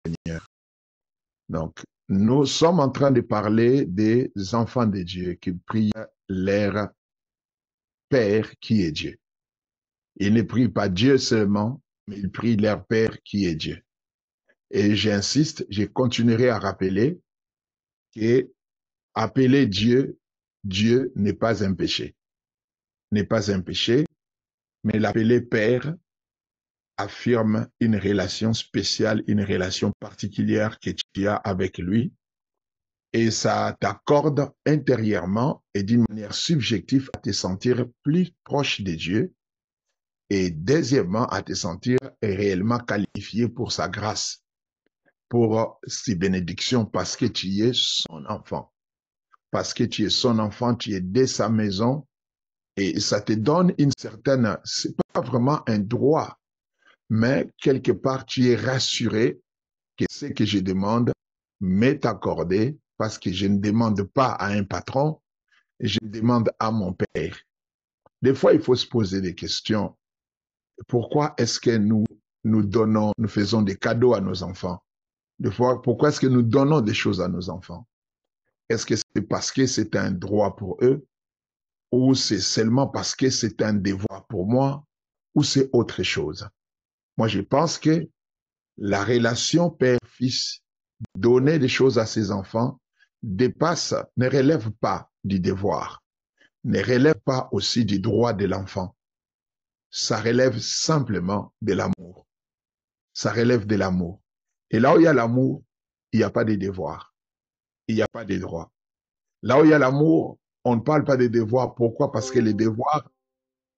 Seigneur. Donc, nous sommes en train de parler des enfants de Dieu qui prient leur Père qui est Dieu. Ils ne prient pas Dieu seulement, mais ils prient leur Père qui est Dieu. Et j'insiste, je continuerai à rappeler que appeler Dieu, Dieu n'est pas un péché. N'est pas un péché, mais l'appeler Père affirme une relation spéciale, une relation particulière que tu as avec lui. Et ça t'accorde intérieurement et d'une manière subjective à te sentir plus proche de Dieu et deuxièmement à te sentir réellement qualifié pour sa grâce, pour ses bénédictions parce que tu es son enfant. Parce que tu es son enfant, tu es de sa maison et ça te donne une certaine, c'est pas vraiment un droit, mais quelque part tu es rassuré que ce que je demande m'est accordé parce que je ne demande pas à un patron, je demande à mon Père. Des fois, il faut se poser des questions. Pourquoi est-ce que nous faisons des cadeaux à nos enfants? Des fois, pourquoi est-ce que nous donnons des choses à nos enfants? Est-ce que c'est parce que c'est un droit pour eux? Ou c'est seulement parce que c'est un devoir pour moi? Ou c'est autre chose? Moi, je pense que la relation père-fils, donner des choses à ses enfants, dépasse, ne relève pas du devoir, ne relève pas aussi du droit de l'enfant. Ça relève simplement de l'amour. Ça relève de l'amour. Et là où il y a l'amour, il n'y a pas de devoir. Il n'y a pas de droit. Là où il y a l'amour, on ne parle pas de devoir. Pourquoi? Parce que le devoir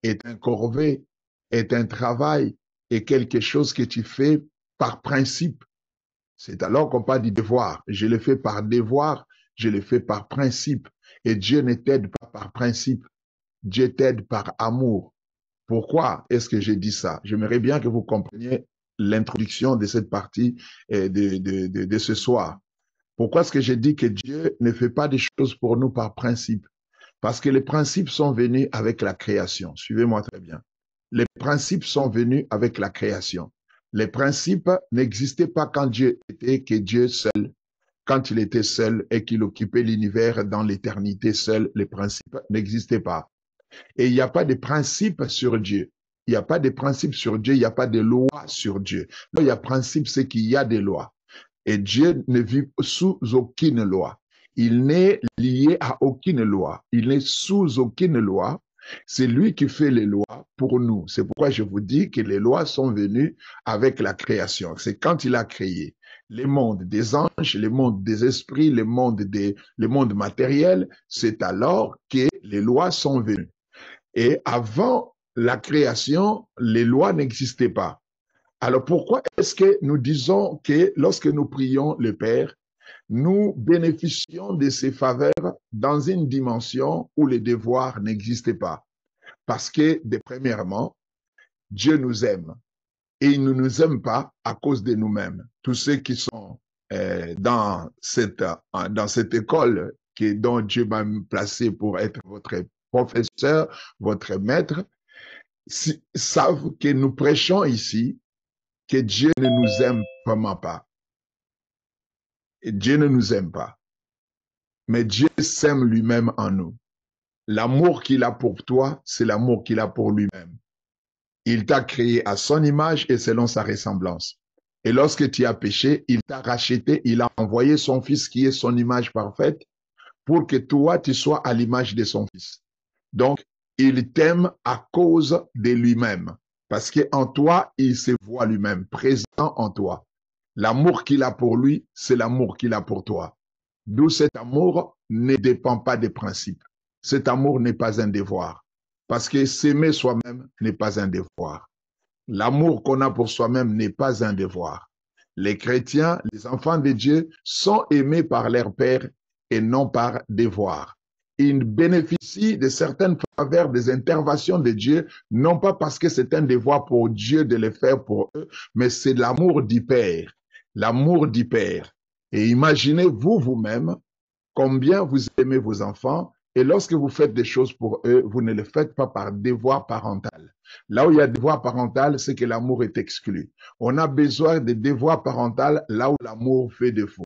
est un corvée, est un travail, est quelque chose que tu fais par principe. C'est alors qu'on parle du devoir. Je le fais par devoir, je le fais par principe. Et Dieu ne t'aide pas par principe. Dieu t'aide par amour. Pourquoi est-ce que je dis ça? J'aimerais bien que vous compreniez l'introduction de cette partie de ce soir. Pourquoi est-ce que je dis que Dieu ne fait pas des choses pour nous par principe? Parce que les principes sont venus avec la création. Suivez-moi très bien. Les principes sont venus avec la création. Les principes n'existaient pas quand Dieu était que Dieu seul. Quand il était seul et qu'il occupait l'univers dans l'éternité seul, les principes n'existaient pas. Et il n'y a pas de principe sur Dieu. Il n'y a pas de principe sur Dieu, il n'y a pas de loi sur Dieu. Là, il y a principe, c'est qu'il y a des lois. Et Dieu ne vit sous aucune loi. Il n'est lié à aucune loi. Il n'est sous aucune loi. C'est lui qui fait les lois pour nous. C'est pourquoi je vous dis que les lois sont venues avec la création. C'est quand il a créé les mondes des anges, les mondes des esprits, les mondes matériels, c'est alors que les lois sont venues. Et avant la création, les lois n'existaient pas. Alors pourquoi est-ce que nous disons que lorsque nous prions le Père, nous bénéficions de ses faveurs dans une dimension où les devoirs n'existaient pas? Parce que, premièrement, Dieu nous aime et il ne nous aime pas à cause de nous-mêmes. Tous ceux qui sont dans cette école dont Dieu m'a placé pour être votre professeur, votre maître, savent que nous prêchons ici que Dieu ne nous aime vraiment pas. Et Dieu ne nous aime pas. Mais Dieu s'aime lui-même en nous. L'amour qu'il a pour toi, c'est l'amour qu'il a pour lui-même. Il t'a créé à son image et selon sa ressemblance. Et lorsque tu as péché, il t'a racheté, il a envoyé son fils qui est son image parfaite pour que toi, tu sois à l'image de son fils. Donc, il t'aime à cause de lui-même. Parce qu'en toi, il se voit lui-même, présent en toi. L'amour qu'il a pour lui, c'est l'amour qu'il a pour toi. D'où cet amour ne dépend pas des principes. Cet amour n'est pas un devoir. Parce que s'aimer soi-même n'est pas un devoir. L'amour qu'on a pour soi-même n'est pas un devoir. Les chrétiens, les enfants de Dieu, sont aimés par leur Père et non par devoir. Ils bénéficient de certaines faveurs, des interventions de Dieu, non pas parce que c'est un devoir pour Dieu de le faire pour eux, mais c'est l'amour du Père. L'amour du Père. Et imaginez vous-même combien vous aimez vos enfants Et lorsque vous faites des choses pour eux, vous ne le faites pas par devoir parental. Là où il y a devoir parental, c'est que l'amour est exclu. On a besoin de devoir parental là où l'amour fait défaut.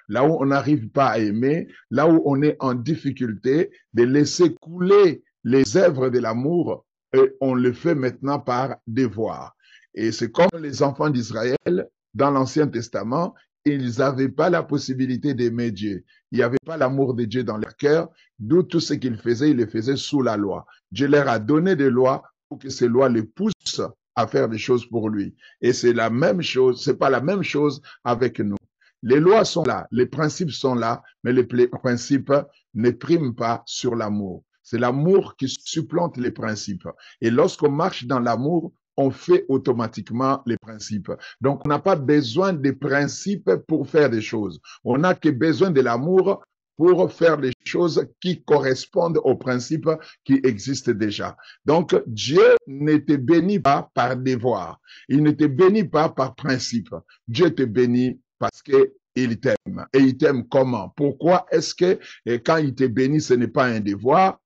Là où on n'arrive pas à aimer, là où on est en difficulté, de laisser couler les œuvres de l'amour, et on le fait maintenant par devoir. Et c'est comme les enfants d'Israël dans l'Ancien Testament, ils n'avaient pas la possibilité d'aimer Dieu. Il n'y avait pas l'amour de Dieu dans leur cœur, d'où tout ce qu'ils faisaient, ils le faisaient sous la loi. Dieu leur a donné des lois pour que ces lois les poussent à faire des choses pour lui. Et c'est la même chose, c'est pas la même chose avec nous. Les lois sont là, les principes sont là, mais les principes ne priment pas sur l'amour. C'est l'amour qui supplante les principes. Et lorsqu'on marche dans l'amour, on fait automatiquement les principes. Donc, on n'a pas besoin des principes pour faire des choses. On n'a que besoin de l'amour pour faire les choses qui correspondent aux principes qui existent déjà. Donc, Dieu ne te bénit pas par devoir. Il ne te bénit pas par principe. Dieu te bénit parce qu'il t'aime. Et il t'aime comment? Pourquoi est-ce que quand il te bénit, ce n'est pas un devoir?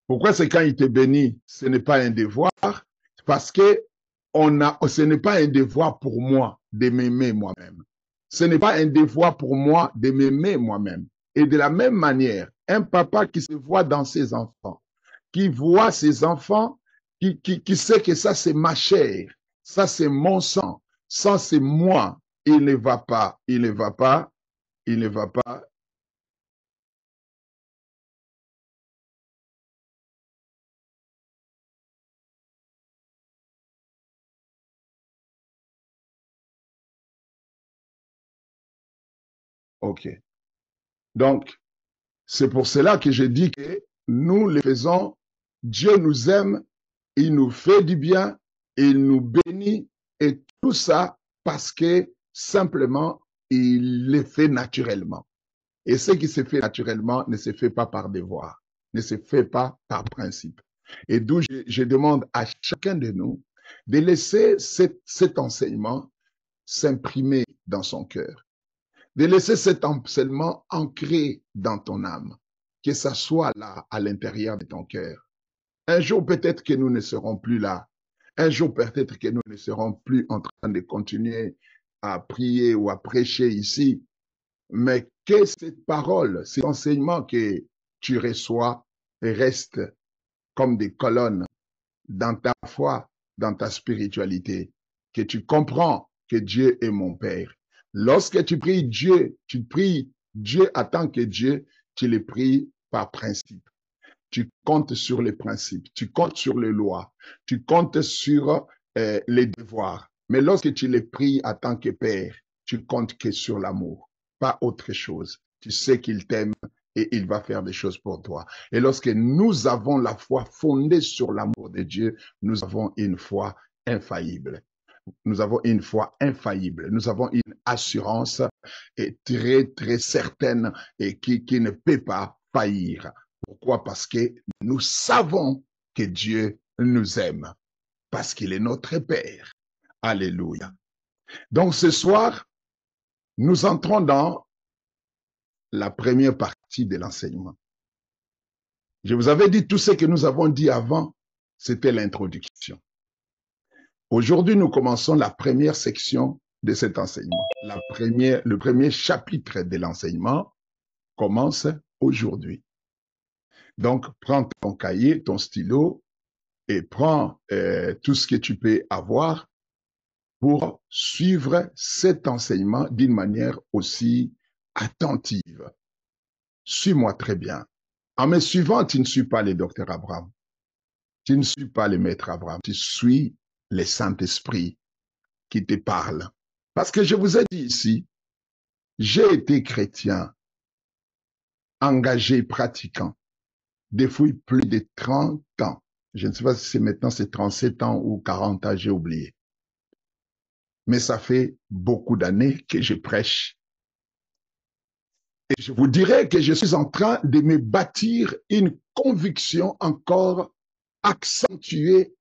Pourquoi c'est quand il te bénit, ce n'est pas un devoir? Parce que ce n'est pas un devoir pour moi de m'aimer moi-même. Ce n'est pas un devoir pour moi de m'aimer moi-même. Et de la même manière, un papa qui se voit dans ses enfants, qui voit ses enfants, qui sait que ça c'est ma chair, ça c'est mon sang, ça c'est moi, il ne va pas, il ne va pas, il ne va pas. OK. Donc, c'est pour cela que je dis que nous le faisons, Dieu nous aime, il nous fait du bien, il nous bénit, et tout ça parce que simplement, il le fait naturellement. Et ce qui se fait naturellement ne se fait pas par devoir, ne se fait pas par principe. Et d'où je demande à chacun de nous de laisser cet enseignement s'imprimer dans son cœur, de laisser cet enseignement ancré dans ton âme, que ça soit là à l'intérieur de ton cœur. Un jour, peut-être que nous ne serons plus là. Un jour, peut-être que nous ne serons plus en train de continuer à prier ou à prêcher ici. Mais que cette parole, cet enseignement que tu reçois reste comme des colonnes dans ta foi, dans ta spiritualité, que tu comprends que Dieu est mon Père. Lorsque tu pries Dieu en tant que Dieu, tu le pries par principe. Tu comptes sur les principes, tu comptes sur les lois, tu comptes sur les devoirs. Mais lorsque tu les pries en tant que Père, tu comptes que sur l'amour, pas autre chose. Tu sais qu'il t'aime et il va faire des choses pour toi. Et lorsque nous avons la foi fondée sur l'amour de Dieu, nous avons une foi infaillible. Nous avons une foi infaillible. Nous avons une assurance très, très certaine et qui ne peut pas faillir. Pourquoi? Parce que nous savons que Dieu nous aime, parce qu'il est notre Père. Alléluia. Donc ce soir, nous entrons dans la première partie de l'enseignement. Je vous avais dit tout ce que nous avons dit avant, c'était l'introduction. Aujourd'hui, nous commençons la première section de cet enseignement. Le premier chapitre de l'enseignement commence aujourd'hui. Donc, prends ton cahier, ton stylo et prends tout ce que tu peux avoir pour suivre cet enseignement d'une manière aussi attentive. Suis-moi très bien. En me suivant, tu ne suis pas le docteur Abraham. Tu ne suis pas le maître Abraham. Tu suis le Saint-Esprit qui te parle. Parce que je vous ai dit ici, j'ai été chrétien, engagé, pratiquant, depuis plus de 30 ans. Je ne sais pas si c'est maintenant, c'est 37 ans ou 40 ans, j'ai oublié. Mais ça fait beaucoup d'années que je prêche. Et je vous dirais que je suis en train de me bâtir une conviction encore accentuée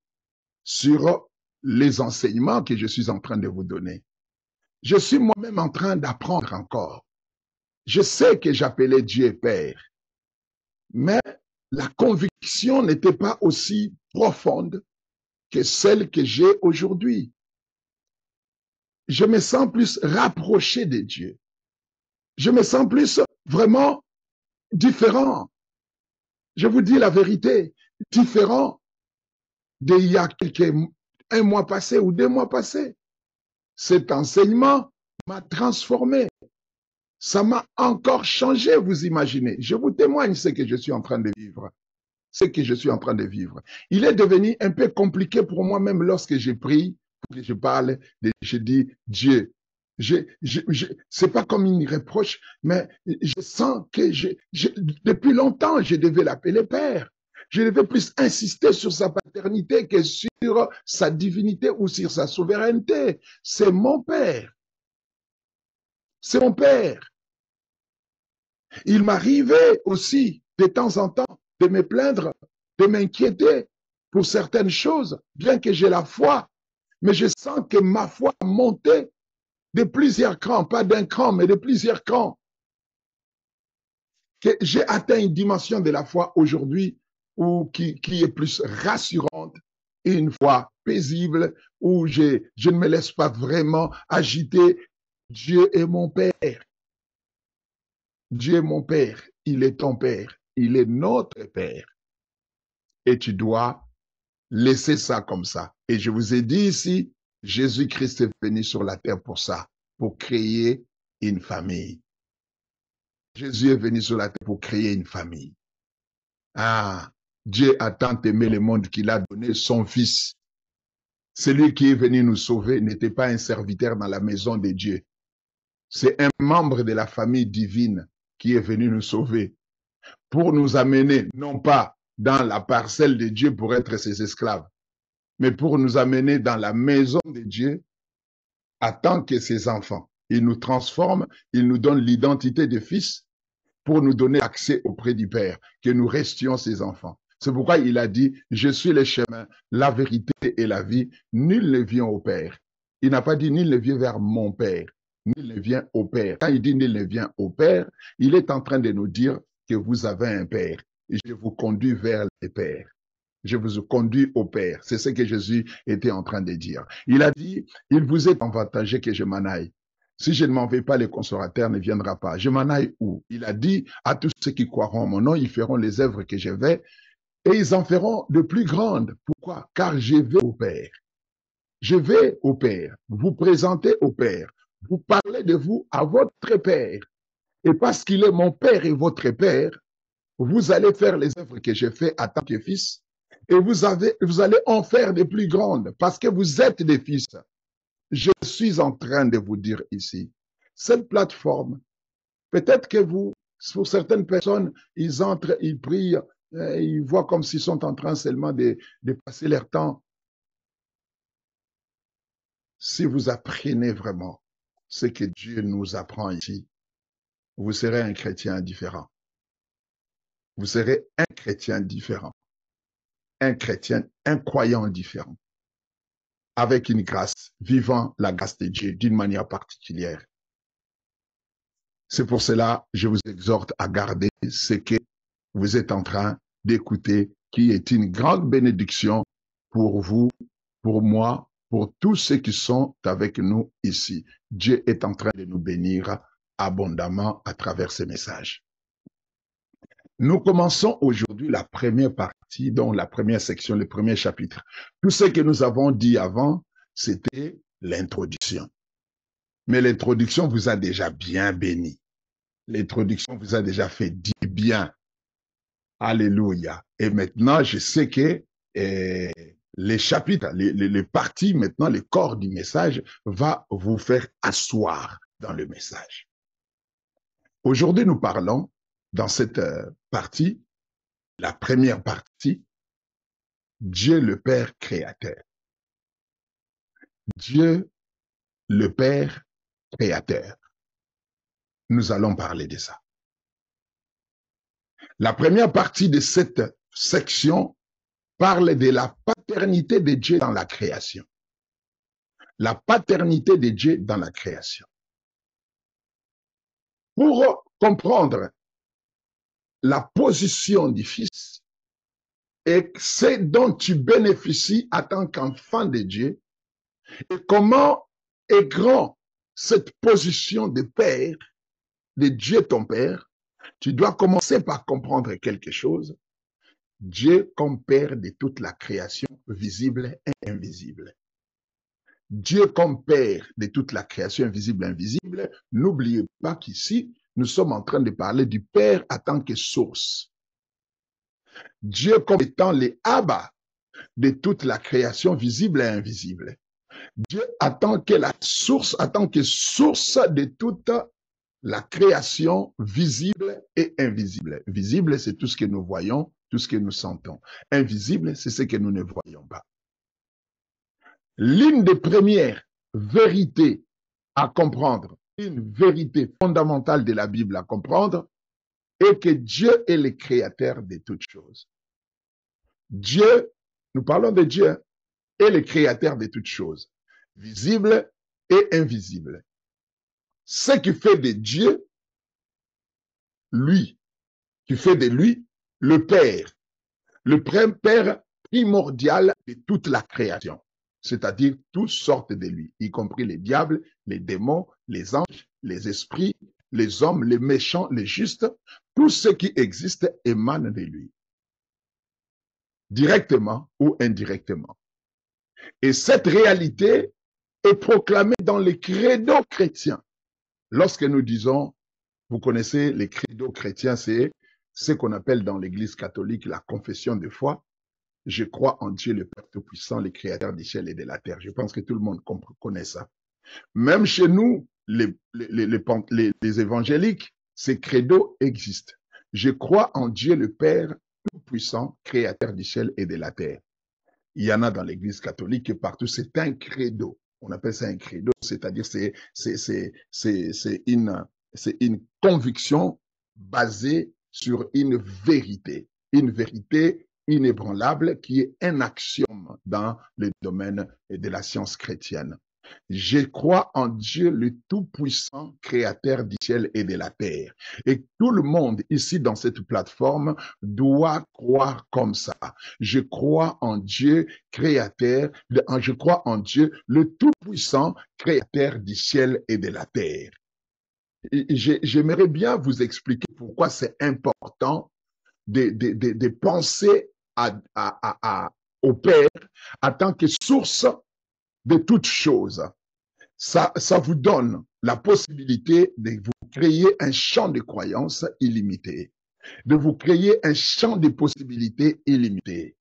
sur les enseignements que je suis en train de vous donner. Je suis moi-même en train d'apprendre encore. Je sais que j'appelais Dieu Père, mais la conviction n'était pas aussi profonde que celle que j'ai aujourd'hui. Je me sens plus rapproché de Dieu. Je me sens plus vraiment différent. Je vous dis la vérité, différent d'il y a un mois passé ou 2 mois passés. Cet enseignement m'a transformé. Ça m'a encore changé, vous imaginez. Je vous témoigne ce que je suis en train de vivre. Ce que je suis en train de vivre. Il est devenu un peu compliqué pour moi même lorsque j'ai pris, que je parle, je dis Dieu. C'est pas comme une reproche, mais je sens que depuis longtemps, je devais l'appeler Père. Je devais plus insister sur sa paternité que sur sa divinité ou sur sa souveraineté. C'est mon Père. C'est mon Père. Il m'arrivait aussi de temps en temps de me plaindre, de m'inquiéter pour certaines choses, bien que j'ai la foi. Mais je sens que ma foi a monté de plusieurs crans, pas d'un cran, mais de plusieurs crans. Que j'ai atteint une dimension de la foi aujourd'hui qui est plus rassurante et une foi paisible, où je ne me laisse pas vraiment agiter. Dieu est mon Père. Dieu est mon Père. Il est ton Père. Il est notre Père. Et tu dois laisser ça comme ça. Et je vous ai dit ici, Jésus-Christ est venu sur la terre pour ça, pour créer une famille. Jésus est venu sur la terre pour créer une famille. Ah, Dieu a tant aimé le monde qu'il a donné son Fils. Celui qui est venu nous sauver n'était pas un serviteur dans la maison de Dieu. C'est un membre de la famille divine qui est venu nous sauver pour nous amener, non pas dans la parcelle de Dieu pour être ses esclaves, mais pour nous amener dans la maison de Dieu en tant que ses enfants. Il nous transforme, il nous donne l'identité de fils pour nous donner accès auprès du Père, que nous restions ses enfants. C'est pourquoi il a dit, je suis le chemin, la vérité et la vie. Nul ne vient au Père. Il n'a pas dit, nul ne vient vers mon Père. Nul ne vient au Père. Quand il dit, nul ne vient au Père, il est en train de nous dire que vous avez un Père. Et je vous conduis vers le Père. Je vous conduis au Père. C'est ce que Jésus était en train de dire. Il a dit, il vous est avantagé que je m'en aille. Si je ne m'en vais pas, le consolateur ne viendra pas. Je m'en aille où? Il a dit à tous ceux qui croiront en mon nom, ils feront les œuvres que je vais et ils en feront de plus grandes. Pourquoi? Car je vais au Père. Je vais au Père. Vous présentez au Père. Vous parlez de vous à votre Père. Et parce qu'il est mon Père et votre Père, vous allez faire les œuvres que j'ai faites en tant que fils et vous allez en faire de plus grandes parce que vous êtes des fils. Je suis en train de vous dire ici, cette plateforme, peut-être que vous, pour certaines personnes, ils entrent, ils prient, ils voient comme s'ils sont en train seulement de passer leur temps. Si vous apprenez vraiment ce que Dieu nous apprend ici, vous serez un chrétien différent. Vous serez un chrétien différent. Un chrétien, un croyant différent. Avec une grâce, vivant la grâce de Dieu d'une manière particulière. C'est pour cela que je vous exhorte à garder ce que vous êtes en train d'écouter, qui est une grande bénédiction pour vous, pour moi, pour tous ceux qui sont avec nous ici. Dieu est en train de nous bénir abondamment à travers ces messages. Nous commençons aujourd'hui la première partie, donc la première section, le premier chapitre. Tout ce que nous avons dit avant, c'était l'introduction. Mais l'introduction vous a déjà bien béni. L'introduction vous a déjà fait du bien. Alléluia. Et maintenant, je sais que les chapitres, les parties, maintenant, le corps du message va vous faire asseoir dans le message. Aujourd'hui, nous parlons dans cette partie, la première partie, Dieu le Père créateur. Dieu le Père créateur. Nous allons parler de ça. La première partie de cette section parle de la paternité de Dieu dans la création. La paternité de Dieu dans la création. Pour comprendre la position du Fils et ce dont tu bénéficies en tant qu'enfant de Dieu et comment est grand cette position de Père, de Dieu ton Père, tu dois commencer par comprendre quelque chose. Dieu comme Père de toute la création visible et invisible. Dieu comme Père de toute la création invisible et invisible, n'oubliez pas qu'ici, nous sommes en train de parler du Père en tant que source. Dieu comme étant les Abba de toute la création visible et invisible. Dieu attend que la source, attend que source de toute la création visible et invisible. Visible, c'est tout ce que nous voyons, tout ce que nous sentons. Invisible, c'est ce que nous ne voyons pas. L'une des premières vérités à comprendre, une vérité fondamentale de la Bible à comprendre, est que Dieu est le créateur de toutes choses. Dieu, nous parlons de Dieu, est le créateur de toutes choses, visibles et invisibles. Ce qui fait de Dieu, lui, qui fait de lui le Père primordial de toute la création. C'est-à-dire, toutes sortent de lui, y compris les diables, les démons, les anges, les esprits, les hommes, les méchants, les justes, tout ce qui existe émane de lui, directement ou indirectement. Et cette réalité est proclamée dans les credos chrétiens. Lorsque nous disons, vous connaissez les credos chrétiens, c'est ce qu'on appelle dans l'Église catholique la confession de foi. Je crois en Dieu le Père Tout-Puissant, le Créateur des ciels et de la terre. Je pense que tout le monde connaît ça. Même chez nous, les évangéliques, ces credos existent. Je crois en Dieu le Père Tout-Puissant, Créateur du ciel et de la terre. Il y en a dans l'Église catholique et partout. C'est un credo. On appelle ça un credo, c'est-à-dire c'est une conviction basée sur une vérité inébranlable qui est un axiome dans le domaine de la science chrétienne. Je crois en Dieu le Tout-Puissant, Créateur du ciel et de la terre. Et tout le monde ici dans cette plateforme doit croire comme ça. Je crois en Dieu, Créateur, je crois en Dieu le Tout-Puissant, Créateur du ciel et de la terre. J'aimerais bien vous expliquer pourquoi c'est important de penser au Père en tant que source de toutes choses. Ça vous donne la possibilité de vous créer un champ de croyances illimité, de vous créer un champ de possibilités illimité.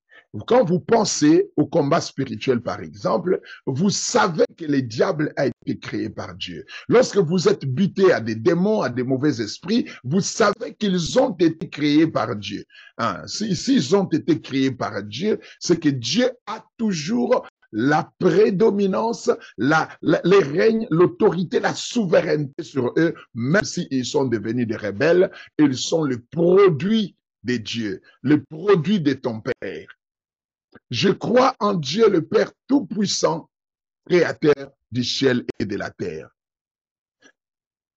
Quand vous pensez au combat spirituel, par exemple, vous savez que le diable a été créé par Dieu. Lorsque vous êtes buté à des démons, à des mauvais esprits, vous savez qu'ils ont été créés par Dieu. Hein? S'ils ont été créés par Dieu, c'est que Dieu a toujours la prédominance, les règnes, l'autorité, la souveraineté sur eux, même s'ils sont devenus des rebelles, ils sont le produit de Dieu, le produit de ton Père. Je crois en Dieu le Père Tout-Puissant, Créateur du ciel et de la terre.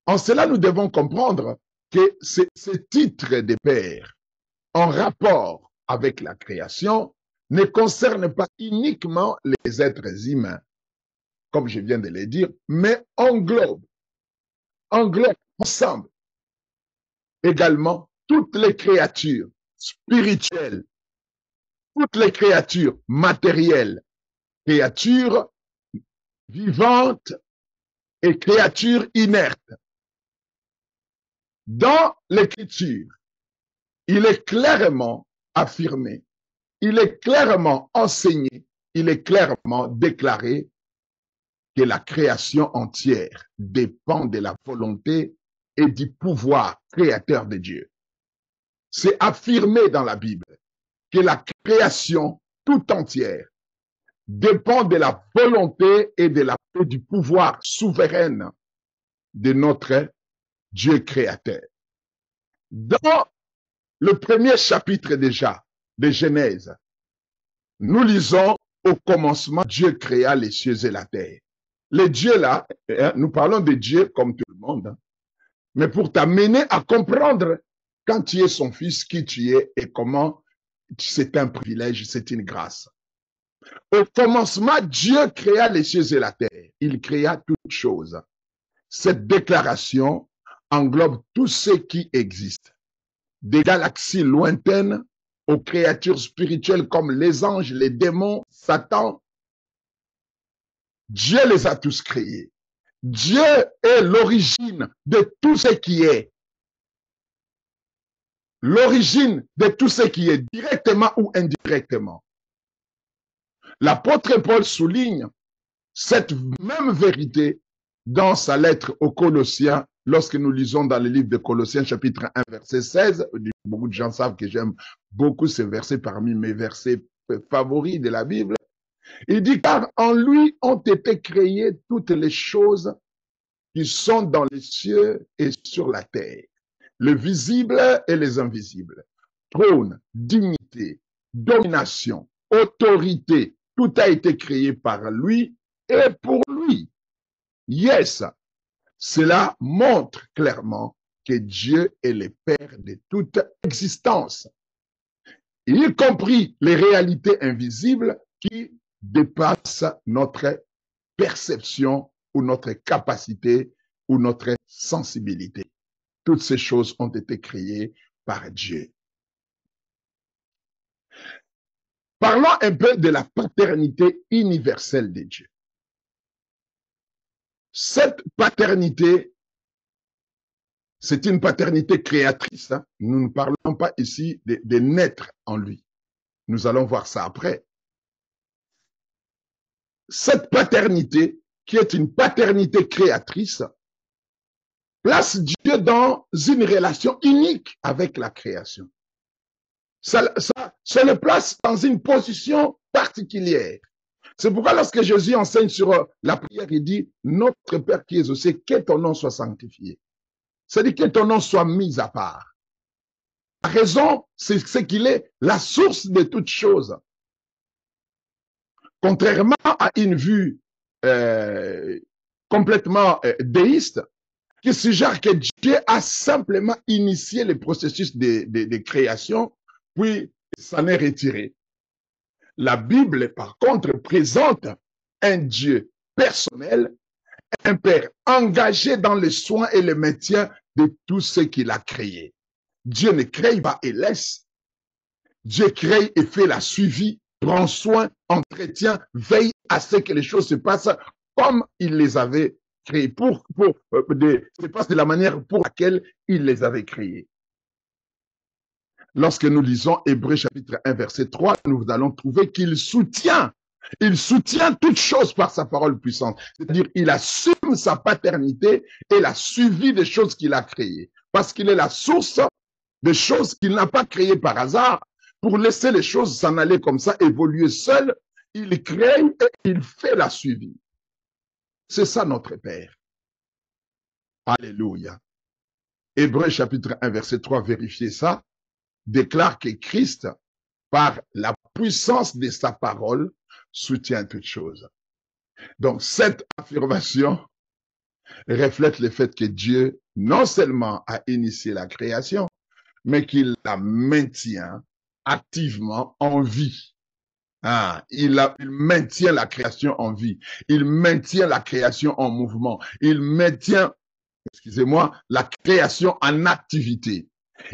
En cela, nous devons comprendre que ce titre de Père, en rapport avec la création, ne concerne pas uniquement les êtres humains, comme je viens de le dire, mais englobe ensemble également toutes les créatures spirituelles, toutes les créatures matérielles, créatures vivantes et créatures inertes. Dans l'Écriture, il est clairement affirmé, il est clairement enseigné, il est clairement déclaré que la création entière dépend de la volonté et du pouvoir créateur de Dieu. C'est affirmé dans la Bible que la création tout entière dépend de la volonté et du pouvoir souverain de notre Dieu créateur. Dans le premier chapitre déjà de Genèse, nous lisons au commencement, Dieu créa les cieux et la terre. Les dieux là, nous parlons de Dieu comme tout le monde, mais pour t'amener à comprendre quand tu es son fils, qui tu es et comment c'est un privilège, c'est une grâce. Au commencement, Dieu créa les cieux et la terre. Il créa toutes choses. Cette déclaration englobe tout ce qui existe, des galaxies lointaines aux créatures spirituelles comme les anges, les démons, Satan. Dieu les a tous créés. Dieu est l'origine de tout ce qui est. L'origine de tout ce qui est, directement ou indirectement. L'apôtre Paul souligne cette même vérité dans sa lettre aux Colossiens, lorsque nous lisons dans le livre de Colossiens, chapitre 1, verset 16. Beaucoup de gens savent que j'aime beaucoup ces versets parmi mes versets favoris de la Bible. Il dit, car en lui ont été créées toutes les choses qui sont dans les cieux et sur la terre, le visible et les invisibles, trône, dignité, domination, autorité, tout a été créé par lui et pour lui. Yes, cela montre clairement que Dieu est le Père de toute existence, y compris les réalités invisibles qui dépassent notre perception ou notre capacité ou notre sensibilité. Toutes ces choses ont été créées par Dieu. Parlons un peu de la paternité universelle de Dieu. Cette paternité, c'est une paternité créatrice. Hein? Nous ne parlons pas ici de naître en lui. Nous allons voir ça après. Cette paternité, qui est une paternité créatrice, place Dieu dans une relation unique avec la création. Ça le place dans une position particulière. C'est pourquoi lorsque Jésus enseigne sur la prière, il dit, notre Père qui es aux cieux, que ton nom soit sanctifié. C'est-à-dire que ton nom soit mis à part. La raison, c'est qu'il est la source de toutes choses. Contrairement à une vue complètement déiste, qui suggère que Dieu a simplement initié le processus de création, puis s'en est retiré. La Bible, par contre, présente un Dieu personnel, un Père engagé dans le soin et le maintien de tout ce qu'il a créé. Dieu ne crée pas et laisse. Dieu crée et fait la suivi, prend soin, entretient, veille à ce que les choses se passent comme il les avait créées, se passe de la manière pour laquelle il les avait créées. Lorsque nous lisons Hébreux chapitre 1, verset 3, nous allons trouver qu'il soutient toutes choses par sa parole puissante. C'est-à-dire, il assume sa paternité et la suivi des choses qu'il a créées. Parce qu'il est la source des choses qu'il n'a pas créées par hasard. Pour laisser les choses s'en aller comme ça, évoluer seul, il crée et il fait la suivi. C'est ça notre Père. Alléluia. Hébreux chapitre 1, verset 3, vérifiez ça, déclare que Christ, par la puissance de sa parole, soutient toutes choses. Donc, cette affirmation reflète le fait que Dieu, non seulement a initié la création, mais qu'il la maintient activement en vie. Il maintient la création en vie. Il maintient la création en mouvement. Il maintient, la création en activité.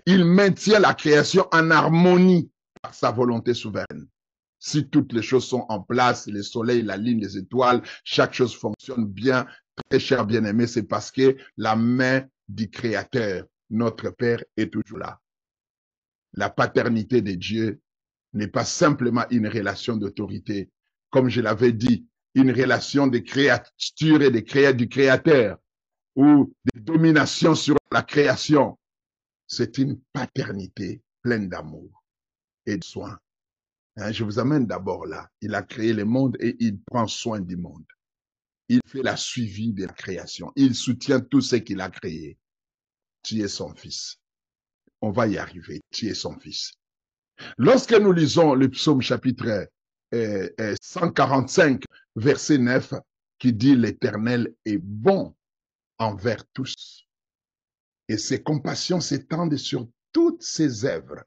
Il maintient la création en harmonie par sa volonté souveraine. Si toutes les choses sont en place, le soleil, la lune, les étoiles, chaque chose fonctionne bien, très cher bien-aimé, c'est parce que la main du Créateur, notre Père, est toujours là. La paternité de Dieu n'est pas simplement une relation d'autorité, comme je l'avais dit, une relation de créature et du Créateur, ou de domination sur la création. C'est une paternité pleine d'amour et de soin. Je vous amène d'abord là. Il a créé le monde et il prend soin du monde. Il fait la suivi de la création. Il soutient tout ce qu'il a créé. Tu es son fils. On va y arriver. Tu es son fils. Lorsque nous lisons le psaume chapitre 145, verset 9, qui dit l'Éternel est bon envers tous. et ses compassions s'étendent sur toutes ses œuvres.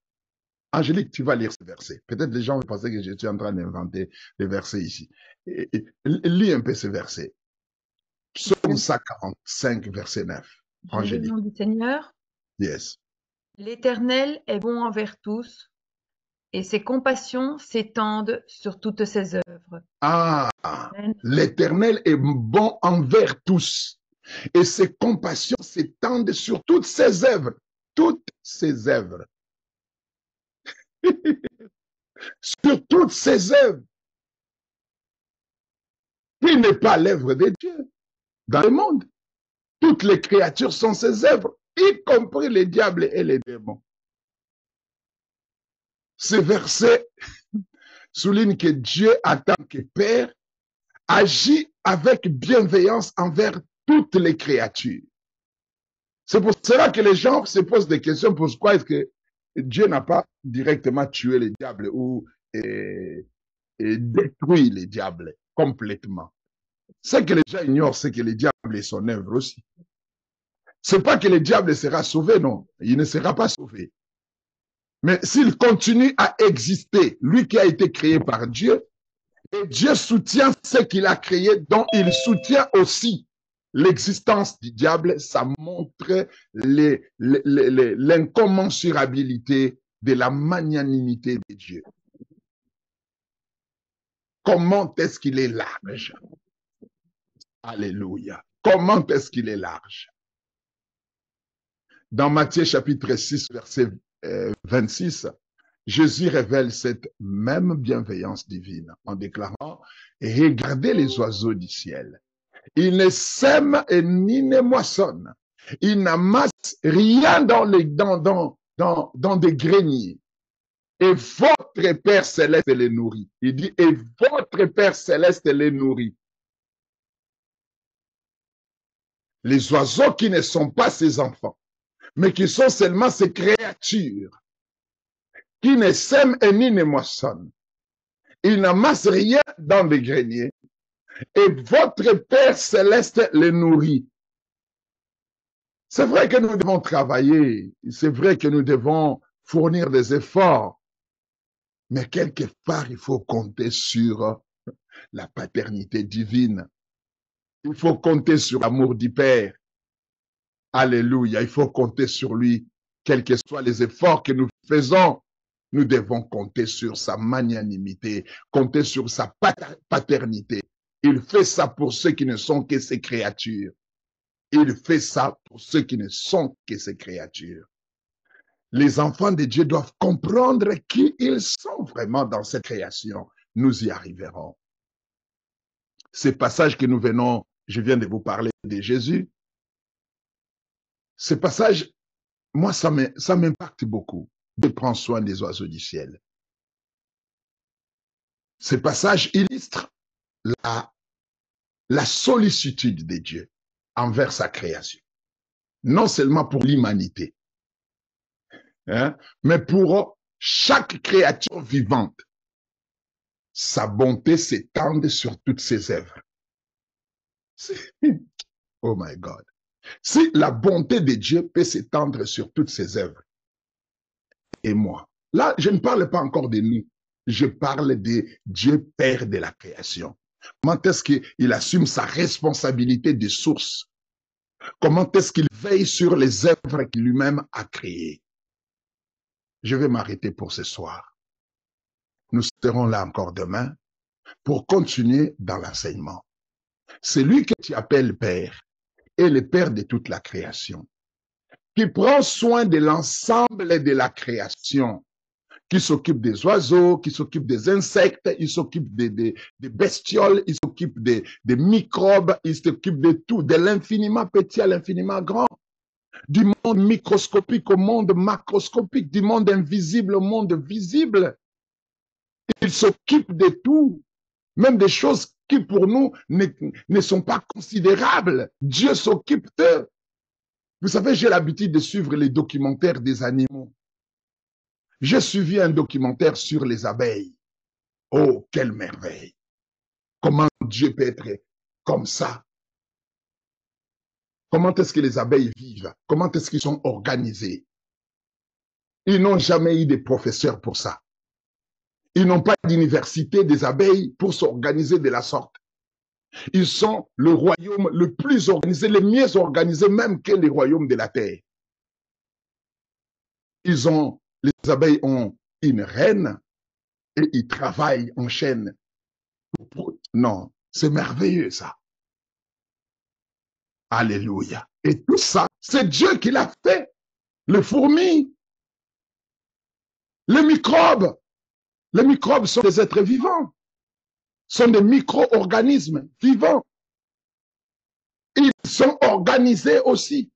Angélique, tu vas lire ce verset. Peut-être les gens vont penser que je suis en train d'inventer les versets ici. Lis un peu ce verset. Psaume 145, verset 9. Je lis le Angélique. nom du Seigneur. Yes. L'Éternel est bon envers tous, et ses compassions s'étendent sur toutes ses œuvres. Ah, Amen. l'Éternel est bon envers tous, et ses compassions s'étendent sur toutes ses œuvres. Toutes ses œuvres. Sur toutes ses œuvres. Qui n'est pas l'œuvre de Dieu dans le monde? Toutes les créatures sont ses œuvres, y compris les diables et les démons. Ce verset souligne que Dieu, en tant que Père, agit avec bienveillance envers toutes les créatures. C'est pour cela que les gens se posent des questions. Pourquoi est-ce que Dieu n'a pas directement tué les diables ou détruit les diables complètement? Ce que les gens ignorent, c'est que le diable est son œuvre aussi. Ce n'est pas que le diable sera sauvé, non. Il ne sera pas sauvé. Mais s'il continue à exister, lui qui a été créé par Dieu, et Dieu soutient ce qu'il a créé, dont il soutient aussi l'existence du diable, ça montre l'incommensurabilité de la magnanimité de Dieu. Comment est-ce qu'il est large? Alléluia. Comment est-ce qu'il est large? Dans Matthieu chapitre 6, verset 26, Jésus révèle cette même bienveillance divine en déclarant « Regardez les oiseaux du ciel. Ils ne sèment et ni ne moissonnent. Ils n'amassent rien dans des greniers. Et votre Père céleste les nourrit. » Il dit « Et votre Père céleste les nourrit. » Les oiseaux qui ne sont pas ses enfants, mais qui sont seulement ses créatures, qui ne sèment et ni ne moissonnent. Ils n'amassent rien dans des greniers. Et votre Père céleste les nourrit. C'est vrai que nous devons travailler. C'est vrai que nous devons fournir des efforts. Mais quelque part, il faut compter sur la paternité divine. Il faut compter sur l'amour du Père. Alléluia. Il faut compter sur lui. Quels que soient les efforts que nous faisons, nous devons compter sur sa magnanimité, compter sur sa paternité. Il fait ça pour ceux qui ne sont que ses créatures. Il fait ça pour ceux qui ne sont que ses créatures. Les enfants de Dieu doivent comprendre qui ils sont vraiment dans cette création. Nous y arriverons. Ces passages que nous venons, je viens de vous parler de Jésus. Ces passages, moi, ça m'impacte beaucoup. Dieu prend soin des oiseaux du ciel. Ces passages illustrent la sollicitude de Dieu envers sa création. Non seulement pour l'humanité, hein, mais pour chaque créature vivante. Sa bonté s'étend sur toutes ses œuvres. Oh my God. Si la bonté de Dieu peut s'étendre sur toutes ses œuvres, et moi, là, je ne parle pas encore de nous, je parle de Dieu Père de la création. Comment est-ce qu'il assume sa responsabilité de source? Comment est-ce qu'il veille sur les œuvres qu'il lui-même a créées? Je vais m'arrêter pour ce soir. Nous serons là encore demain pour continuer dans l'enseignement. C'est lui que tu appelles Père est le Père de toute la création, qui prend soin de l'ensemble de la création, qui s'occupe des oiseaux, qui s'occupe des insectes, il s'occupe des bestioles, il s'occupe des microbes, il s'occupe de tout, de l'infiniment petit à l'infiniment grand, du monde microscopique au monde macroscopique, du monde invisible au monde visible. Il s'occupe de tout, même des choses qui pour nous ne sont pas considérables. Dieu s'occupe d'eux. Vous savez, j'ai l'habitude de suivre les documentaires des animaux. J'ai suivi un documentaire sur les abeilles. Oh, quelle merveille! Comment Dieu peut être comme ça? Comment est-ce que les abeilles vivent? Comment est-ce qu'ils sont organisés? Ils n'ont jamais eu de professeurs pour ça. Ils n'ont pas d'université des abeilles pour s'organiser de la sorte. Ils sont le royaume le plus organisé, le mieux organisé même que les royaumes de la terre. Les abeilles ont une reine et ils travaillent en chaîne. Non, c'est merveilleux ça. Alléluia. Et tout ça, c'est Dieu qui l'a fait. Les fourmis, les microbes. Les microbes sont des êtres vivants, sont des micro-organismes vivants. Ils sont organisés aussi.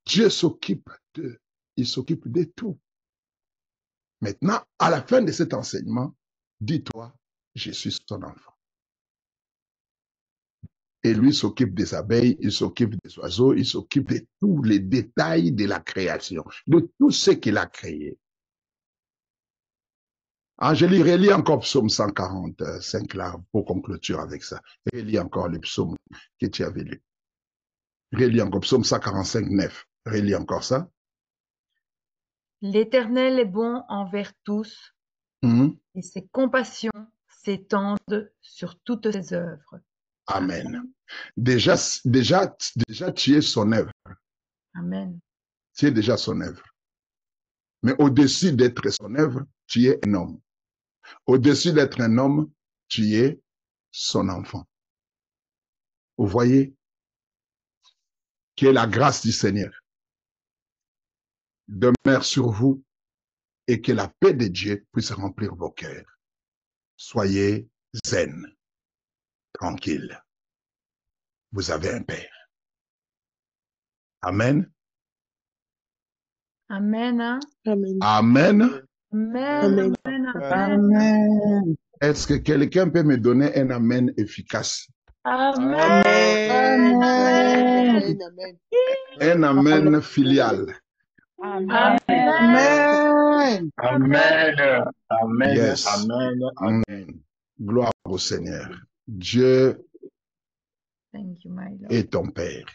Dieu s'occupe d'eux. Il s'occupe de tout. Maintenant, à la fin de cet enseignement, dis-toi, je suis son enfant. Et lui s'occupe des abeilles, il s'occupe des oiseaux, il s'occupe de tous les détails de la création, de tout ce qu'il a créé. Angélie, relis encore Psaume 145 là, pour qu'on clôture avec ça. Relis encore le psaume que tu avais lu. Relis encore Psaume 145, 9. Relis encore ça. L'Éternel est bon envers tous, et ses compassions s'étendent sur toutes ses œuvres. Amen. Déjà, tu es son œuvre. Amen. Tu es déjà son œuvre. Mais au-dessus d'être son œuvre, tu es un homme. Au-dessus d'être un homme, tu es son enfant. Vous voyez que la grâce du Seigneur demeure sur vous et que la paix de Dieu puisse remplir vos cœurs. Soyez zen, tranquille. Vous avez un Père. Amen. Amen. Amen. Amen. Amen. Amen. Amen. Est-ce que quelqu'un peut me donner un amen efficace? Amen. Amen. Amen. Amen. Un amen filial. Amen. Amen. Amen. Amen. Yes. Amen. Amen. Gloire au Seigneur. Dieu Thank you, my Lord. est ton Père.